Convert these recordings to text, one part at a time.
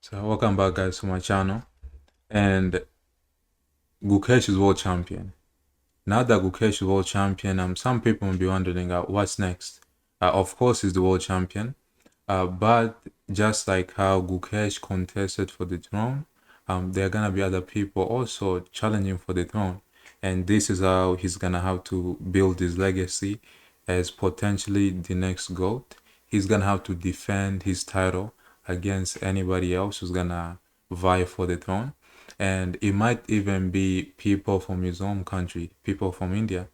So welcome back guys to my channel. And Gukesh is world champion. Now that Gukesh is world champion, some people will be wondering what's next. Of course he's the world champion. But just like how Gukesh contested for the throne, there are gonna be other people also challenging for the throne. And this is how he's gonna have to build his legacy as potentially the next GOAT. He's gonna have to defend his title against anybody else who's gonna vie for the throne. And it might even be people from his own country, people from India.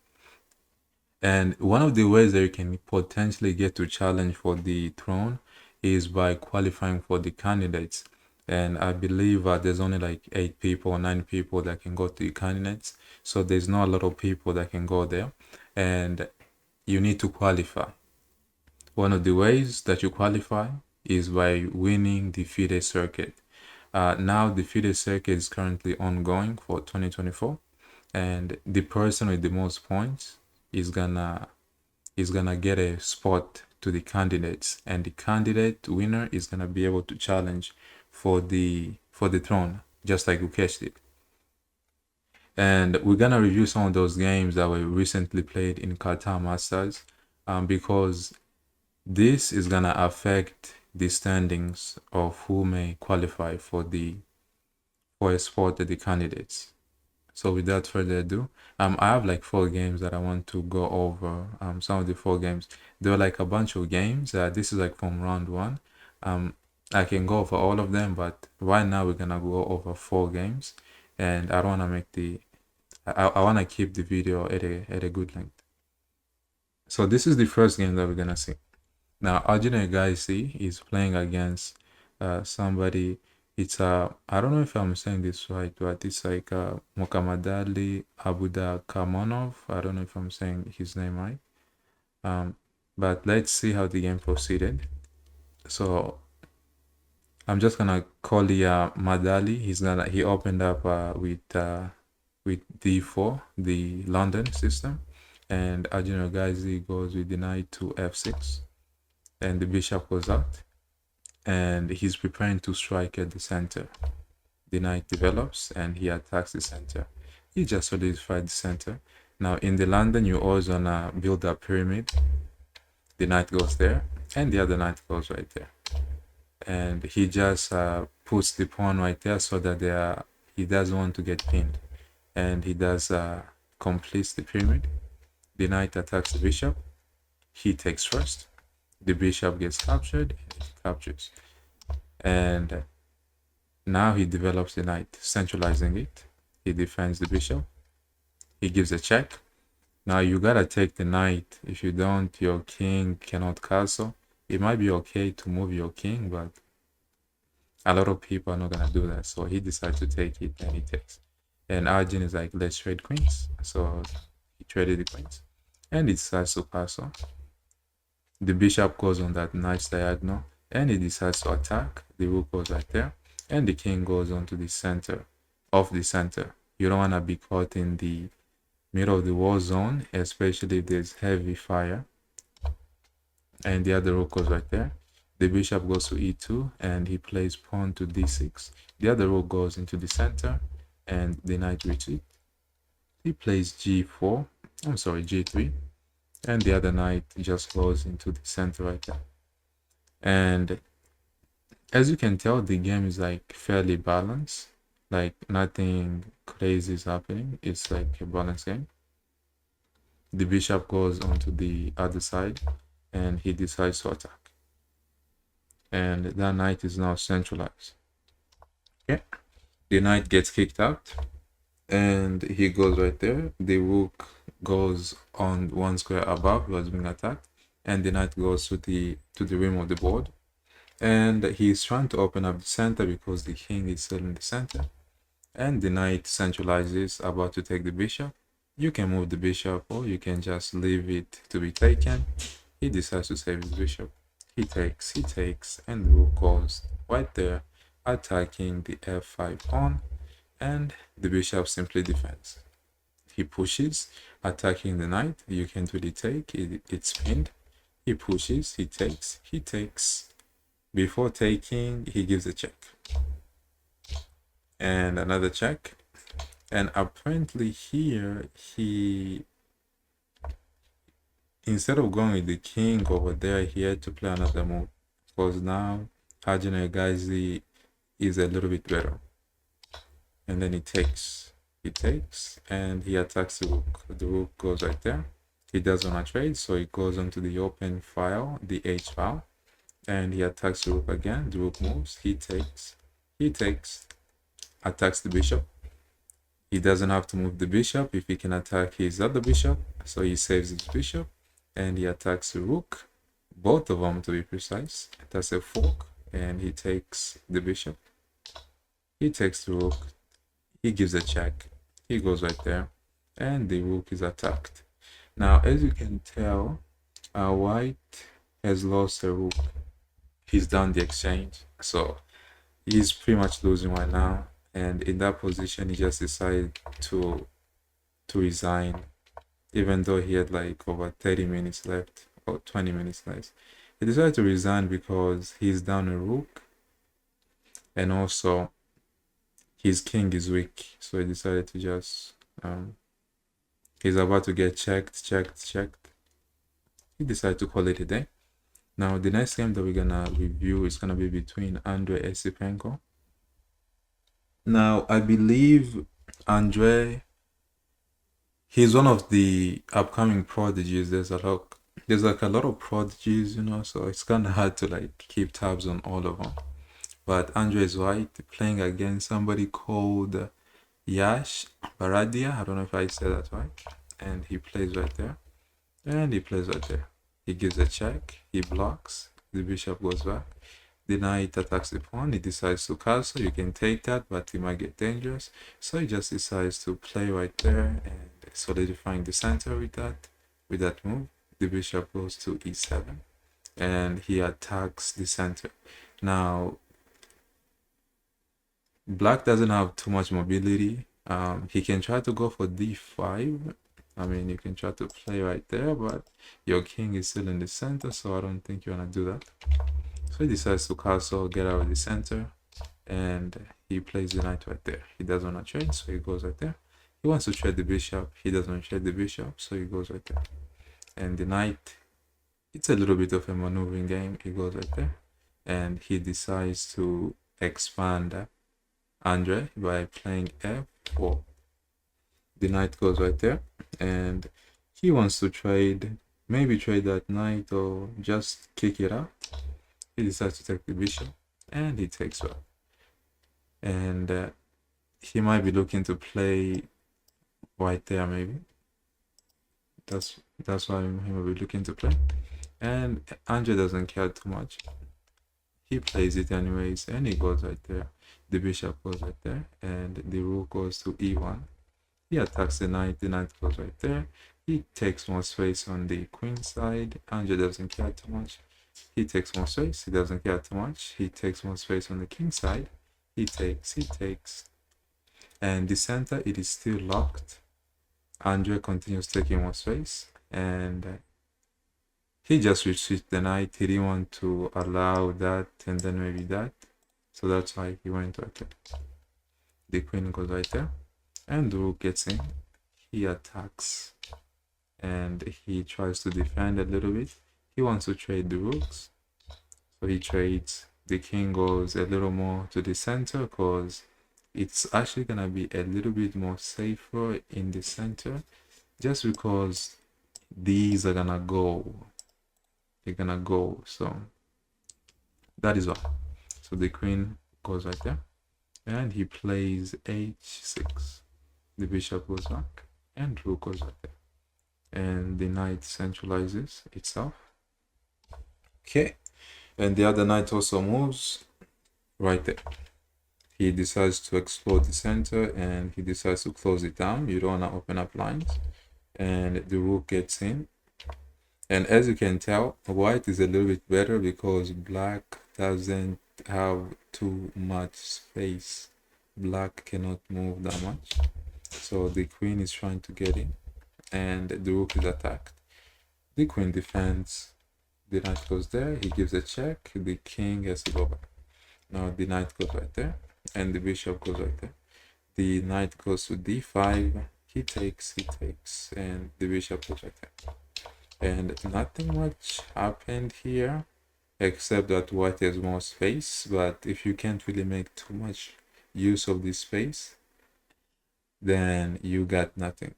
And one of the ways that you can potentially get to challenge for the throne is by qualifying for the candidates. And I believe there's only like 8 people or 9 people that can go to the candidates. So there's not a lot of people that can go there. And you need to qualify. One of the ways that you qualify is by winning the Fide circuit. Now the Fide circuit is currently ongoing for 2024. And the person with the most points is gonna get a spot to the candidates, and the candidate winner is gonna be able to challenge for the throne, just like Gukesh did. And we're gonna review some of those games that were recently played in Qatar Masters, because this is gonna affect the standings of who may qualify for a spot at the candidates. So without further ado, I have like 4 games that I want to go over. Some of the 4 games, there were like a bunch of games. This is like from round 1. I can go over all of them, but right now we're gonna go over 4 games, and I don't want to make I want to keep the video at a good length. So this is the first game that we're gonna see. Now Arjun Erigaisi is playing against somebody. It's I don't know if I'm saying this right, but it's like Mukhammadali Abdurakhmonov. I don't know if I'm saying his name right. But let's see how the game proceeded. So I'm just gonna call the Mahdavi. He opened up with D4, the London system, and Arjun Erigaisi goes with the knight to F6, and the bishop goes out. And he's preparing to strike at the center. The knight develops and he attacks the center. He just solidified the center. Now in the London, you always wanna build a pyramid. The knight goes there, and the other knight goes right there. And he just puts the pawn right there so that he doesn't want to get pinned. And he does completes the pyramid. The knight attacks the bishop. He takes first. The bishop gets captured, and he captures. And now he develops the knight, centralizing it. He defends the bishop. He gives a check. Now you gotta take the knight. If you don't, your king cannot castle. It might be okay to move your king, but a lot of people are not gonna do that. So he decides to take it, and he takes. And Arjun is like, let's trade queens. So he traded the queens, and he decides to castle. The bishop goes on that nice diagonal, and he decides to attack. The rook goes right there, and the king goes on to the center of the center. You don't want to be caught in the middle of the war zone, especially if there's heavy fire. And the other rook goes right there. The bishop goes to e2, and he plays pawn to d6. The other rook goes into the center, and the knight retreats. He plays g4. I'm sorry, g3. And the other knight just goes into the center right there. And as you can tell, the game is like fairly balanced. Like nothing crazy is happening. It's like a balanced game. The bishop goes onto the other side, and he decides to attack. And that knight is now centralized. Okay. The knight gets kicked out, and he goes right there. The rook goes on 1 square above, he was being attacked, and the knight goes to the rim of the board. And he's trying to open up the center because the king is still in the center. And the knight centralizes, about to take the bishop. You can move the bishop, or you can just leave it to be taken. He decides to save his bishop. He takes, and the rook goes right there, attacking the f5 pawn, and the bishop simply defends. He pushes, attacking the knight. You can't really take, it's pinned. He pushes, he takes. Before taking, he gives a check. and another check. And apparently here, instead of going with the king over there, he had to play another move. Because now Arjun Erigaisi is a little bit better. And then he takes, and he attacks the rook. The rook goes right there. He doesn't want to trade, so he goes onto the open file, the H file, and he attacks the rook again. The rook moves, he takes, attacks the bishop. He doesn't have to move the bishop if he can attack his other bishop, so he saves his bishop, and he attacks the rook, both of them to be precise. That's a fork, and he takes the bishop. He takes the rook, he gives a check, he goes right there, and the rook is attacked. Now, as you can tell, white has lost a rook. He's done the exchange, so he's pretty much losing right now. And in that position, he just decided to resign, even though he had like over 30 minutes left or 20 minutes left. He decided to resign because he's down a rook, and also his king is weak, so he decided to just he's about to get checked. He decided to call it a day. Now the next game that we're gonna review is gonna be between Andrey and Esipenko. Now I believe Andrey, he's one of the upcoming prodigies. There's like a lot of prodigies, you know, so it's kind of hard to like keep tabs on all of them. But Andrey is white, playing against somebody called Yash, Bharadia. I don't know if I said that right. And he plays right there. And he plays right there. He gives a check, he blocks, the bishop goes back. The knight attacks the pawn, he decides to castle. You can take that, but it might get dangerous. So he just decides to play right there and solidifying the center with that move. The bishop goes to e7 and he attacks the center. Now, black doesn't have too much mobility. He can try to go for d5. I mean, you can try to play right there, but your king is still in the center, so I don't think you want to do that. So he decides to castle, get out of the center, and he plays the knight right there. He doesn't want to trade, so he goes right there. He wants to trade the bishop. He doesn't want to trade the bishop, so he goes right there. And the knight, it's a little bit of a maneuvering game. He goes right there, and he decides to expand Andrey by playing f4. The knight goes right there, and he wants to trade, maybe trade that knight or just kick it out. He decides to take the bishop, and he takes back. And he might be looking to play right there, maybe. That's why he might be looking to play. And Andrey doesn't care too much. He plays it anyways, and he goes right there. The bishop goes right there, and the rook goes to e1. He attacks the knight goes right there. He takes more space on the queen side. Andrey doesn't care too much. He takes more space. He doesn't care too much. He takes more space on the king side. He takes. And the center, it is still locked. Andrey continues taking more space. And he just retreats the knight. He didn't want to allow that and then maybe that. So that's why he went right there. The queen goes right there. And the rook gets in. He attacks. And he tries to defend a little bit. He wants to trade the rooks, so he trades. The king goes a little more to the center because it's actually gonna be a little bit more safer in the center, just because these are gonna go. They're gonna go, so that is why. So the queen goes right there, and he plays h6. The bishop goes back, and rook goes right there, and the knight centralizes itself. Okay, and the other knight also moves right there. He decides to explore the center and he decides to close it down. You don't want to open up lines, and the rook gets in. And as you can tell, white is a little bit better because black doesn't have too much space. Black cannot move that much, so the queen is trying to get in and the rook is attacked. The queen defends. The knight goes there, he gives a check, the king has to go back. Now the knight goes right there, and the bishop goes right there. The knight goes to d5, he takes, and the bishop goes right there. And nothing much happened here, except that white has more space, but if you can't really make too much use of this space, then you got nothing.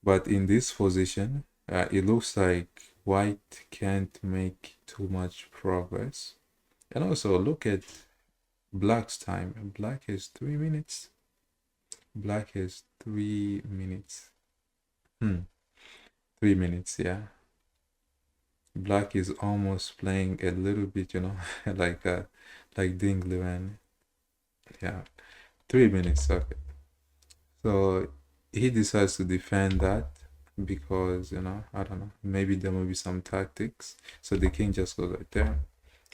But in this position, it looks like white can't make too much progress. And also look at black's time. Black has 3 minutes. Black has 3 minutes. 3 minutes, yeah. Black is almost playing a little bit, you know, like Dingleman. Yeah, 3 minutes. Okay. So he decides to defend that because, you know, I don't know, maybe there will be some tactics. So the king just goes right there,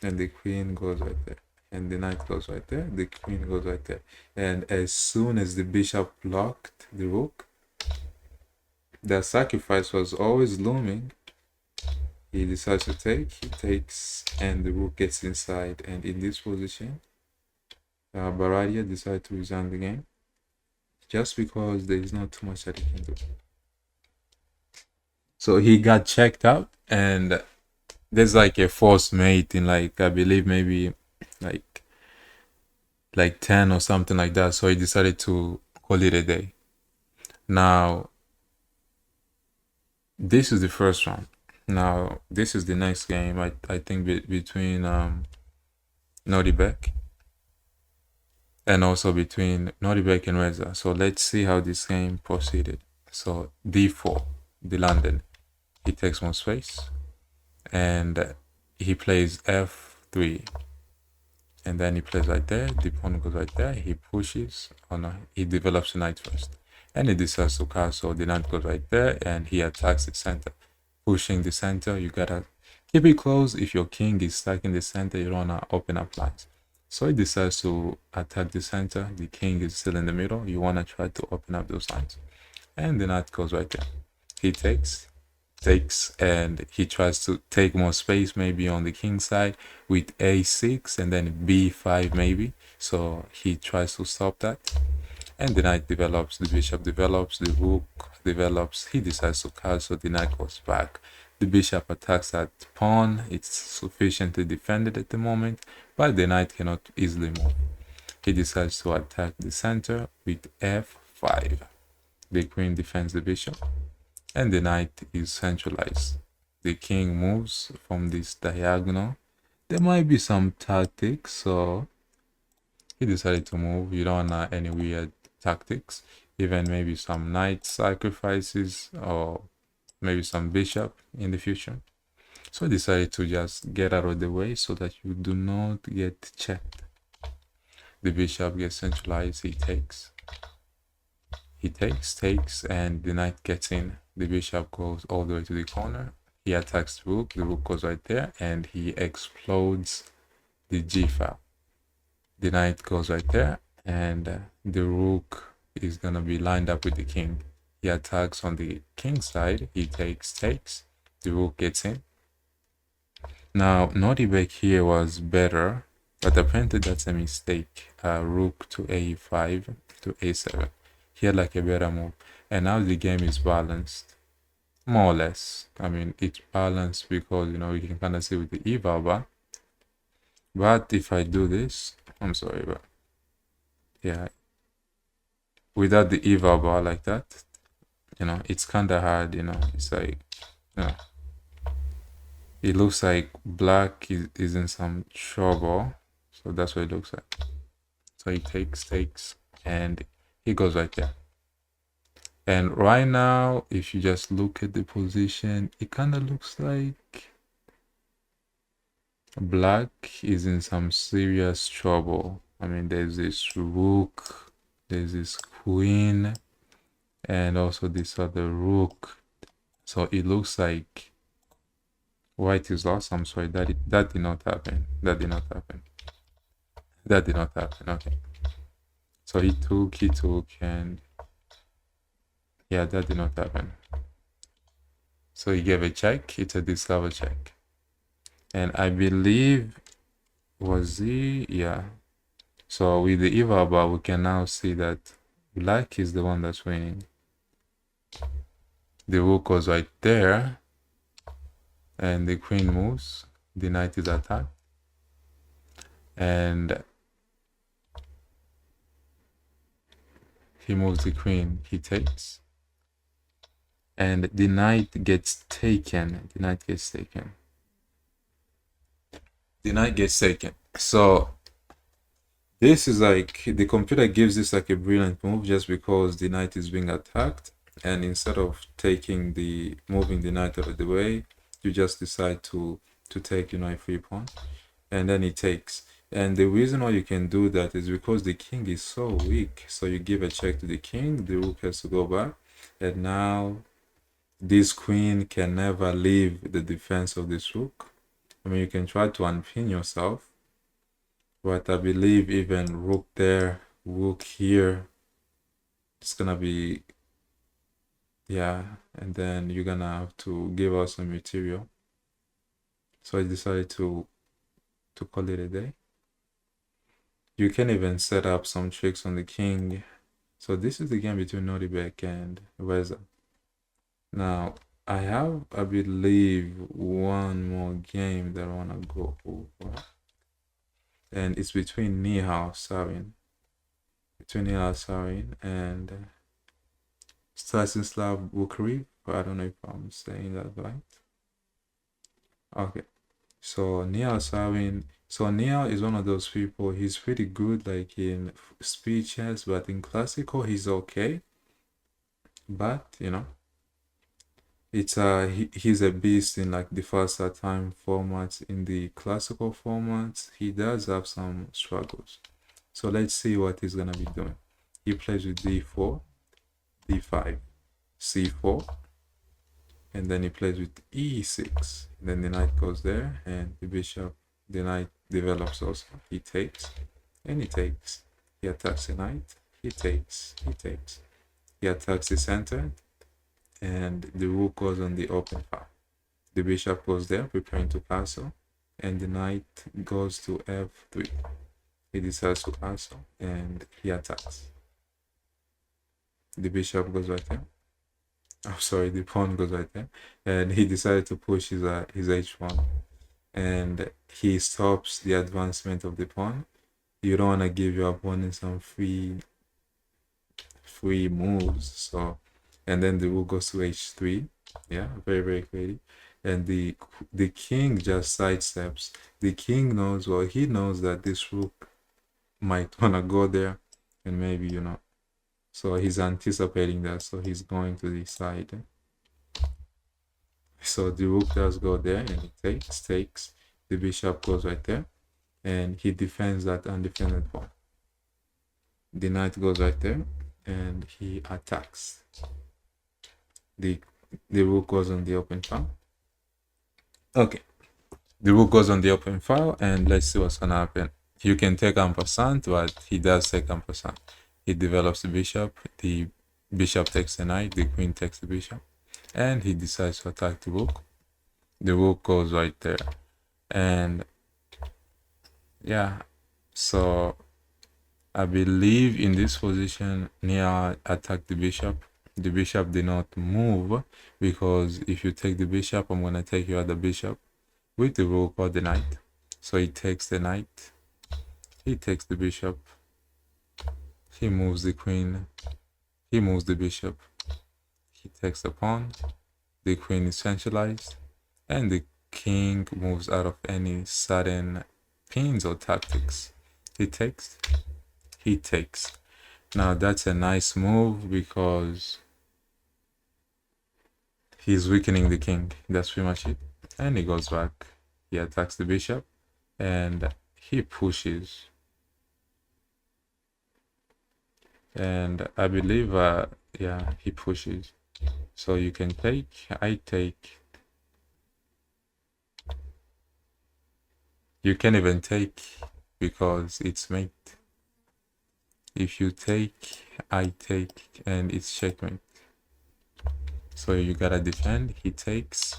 and the queen goes right there, and the knight goes right there, the queen goes right there. And as soon as the bishop blocked the rook, the sacrifice was always looming. He decides to take, he takes, and the rook gets inside. And in this position, Bharadia decided to resign the game just because there is not too much that he can do. So he got checked out, and there's like a forced mate in, like, I believe maybe like 10 or something like that. So he decided to call it a day. Now, this is the first round. Now, this is the next game, I think, between Nodirbek and also between Nodirbek and Reza. So let's see how this game proceeded. So d4, the London. He takes more space, and he plays f3. And then he plays right there, the pawn goes right there, he pushes, oh no, he develops the knight first. And he decides to castle, the knight goes right there, and he attacks the center. Pushing the center, you gotta keep it close. If your king is stuck in the center, you don't wanna open up lines. So he decides to attack the center, the king is still in the middle, you wanna try to open up those lines. And the knight goes right there. He takes, and he tries to take more space maybe on the king side with a6 and then b5 maybe. So he tries to stop that. And the knight develops, the bishop develops, the rook develops, he decides to castle, the knight goes back. The bishop attacks that pawn, it's sufficiently defended at the moment, but the knight cannot easily move. He decides to attack the center with f5. The queen defends the bishop, and the knight is centralized. The king moves from this diagonal. There might be some tactics, so he decided to move. You don't want any weird tactics, even maybe some knight sacrifices or maybe some bishop in the future. So I decided to just get out of the way so that you do not get checked. The bishop gets centralized, he takes, and the knight gets in. The bishop goes all the way to the corner, he attacks the rook goes right there, and he explodes the g file. The knight goes right there, and the rook is gonna be lined up with the king. He attacks on the king side, he takes, the rook gets in. Now, Nodirbek here was better, but apparently that's a mistake. Rook to a5 to a7. He had like a better move, and now the game is balanced, more or less. I mean, it's balanced because, you know, you can kind of see with the eval bar. But if I do this, I'm sorry, but yeah, without the eval bar like that, you know, it's kind of hard. You know, it's like, you know, it looks like black is in some trouble, so that's what it looks like. So he takes, and he goes right there. And right now, if you just look at the position, it kind of looks like black is in some serious trouble. I mean, there's this rook, there's this queen, and also this other rook. So it looks like white is lost. I'm sorry, that did not happen. That did not happen. Okay. So he took, and yeah, that did not happen. So he gave a check. It's a discover check. And I believe, was he? Yeah. So with the eval bar, we can now see that black is the one that's winning. The rook goes right there, and the queen moves. The knight is attacked, and he moves the queen. He takes, and the knight gets taken. The knight gets taken. The knight gets taken. So this is like, the computer gives this like a brilliant move just because the knight is being attacked, and instead of moving the knight out of the way, you just decide to take, you know, a free pawn, and then he takes. And the reason why you can do that is because the king is so weak. So you give a check to the king, the rook has to go back, and now this queen can never leave the defense of this rook. I mean, you can try to unpin yourself, but I believe even rook there, rook here, it's gonna be, yeah, and then you're gonna have to give us some material. So I decided to call it a day. You can even set up some tricks on the king. So this is the game between Nodirbek and Reza. Now, I have, I believe, one more game that I want to go over. And it's between Nihal, Sarin. Between Nihal, Sarin and Stanislav Bukreev. I don't know if I'm saying that right. Okay. So Nihal Sarin. So Nihal is one of those people, he's pretty good like in speeches, but in classical he's okay. But you know, it's he's a beast in like the faster time formats. In the classical formats, he does have some struggles. So let's see what he's gonna be doing. He plays with d4, d5, c4, and then he plays with e6. Then the knight goes there, and the knight develops also. He takes, and he takes. He attacks the knight. He takes. He attacks the center, and the rook goes on the open file. The bishop goes there, preparing to castle, and the knight goes to f3. He decides to castle, and he attacks. The bishop goes right there. Oh, sorry, the pawn goes right there, and he decided to push his h1, and he stops the advancement of the pawn. You don't want to give your opponent some free moves. So, and then the rook goes to h3. Yeah, very, very crazy. And the king just sidesteps. The king knows, well, he knows that this rook might want to go there, and maybe, you know, so he's anticipating that, so he's going to the side. So the rook does go there, and he takes. The bishop goes right there, and he defends that undefended pawn. The knight goes right there, and he attacks. The rook goes on the open file. Okay, the rook goes on the open file, and let's see what's gonna happen. You can take en passant, but he does take en passant. He develops the bishop takes the knight, the queen takes the bishop, and he decides to attack the rook. The rook goes right there, and yeah, so I believe in this position, Nihal attacked the bishop. The bishop did not move, because if you take the bishop, I'm gonna take your other bishop with the rook or the knight. So he takes the knight, he takes the bishop, he moves the queen, he moves the bishop, he takes the pawn, the queen is centralized, and the king moves out of any sudden pins or tactics. He takes. Now that's a nice move because he's weakening the king. That's pretty much it. And he goes back. He attacks the bishop, and he pushes. And I believe, yeah, he pushes. So you can take, I take. You can even take because it's mate. If you take, I take, and it's checkmate. So you gotta defend. He takes,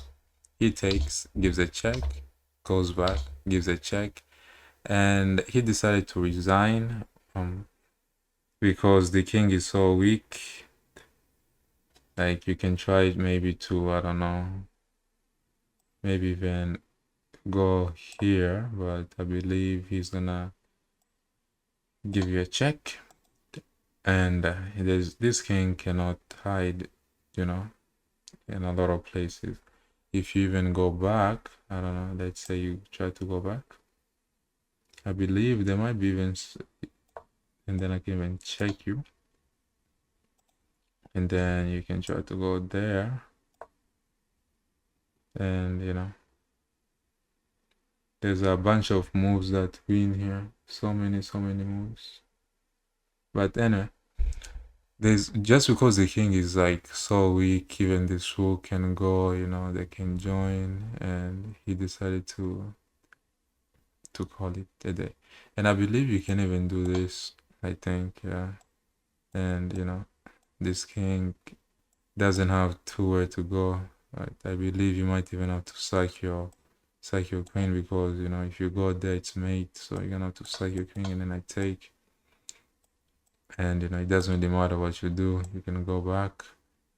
gives a check, goes back, gives a check, and he decided to resign because the king is so weak. Like, you can try maybe to, I don't know, maybe even go here, but I believe he's gonna give you a check, and this king cannot hide, you know, in a lot of places. If you even go back, I don't know, let's say you try to go back, I believe there might be even, and then I can even check you, and then you can try to go there, and you know, there's a bunch of moves that win here, so many moves. But anyway, there's just because the king is like so weak, even this rook can go, you know, they can join, and he decided to call it a day. And I believe you can even do this, I think, yeah. And you know, this king doesn't have where to go, right? I believe you might even have to sack your queen, because you know, if you go there it's mate, so you're gonna have to sack your queen, and then I take. And you know, it doesn't really matter what you do, you can go back.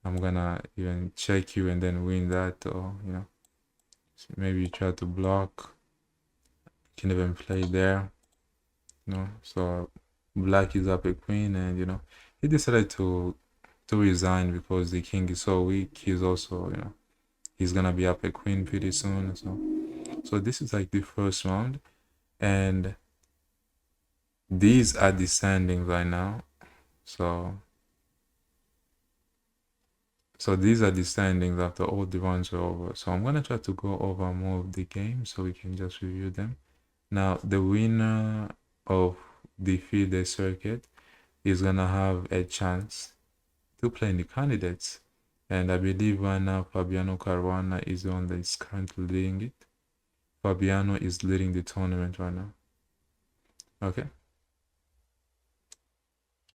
I'm gonna even check you and then win that, or you know, maybe you try to block, you can even play there, you know. So black is up a queen, and you know, he decided to resign because the king is so weak. He's also, you know, he's gonna be up a queen pretty soon. So this is like the first round, and these are the standings right now. So these are the standings after all the rounds are over. So I'm gonna try to go over more of the game so we can just review them. Now the winner of the Fide circuit is gonna have a chance to play in the candidates, and I believe right now Fabiano Caruana is the one that is currently leading it. Fabiano is leading the tournament right now. Okay,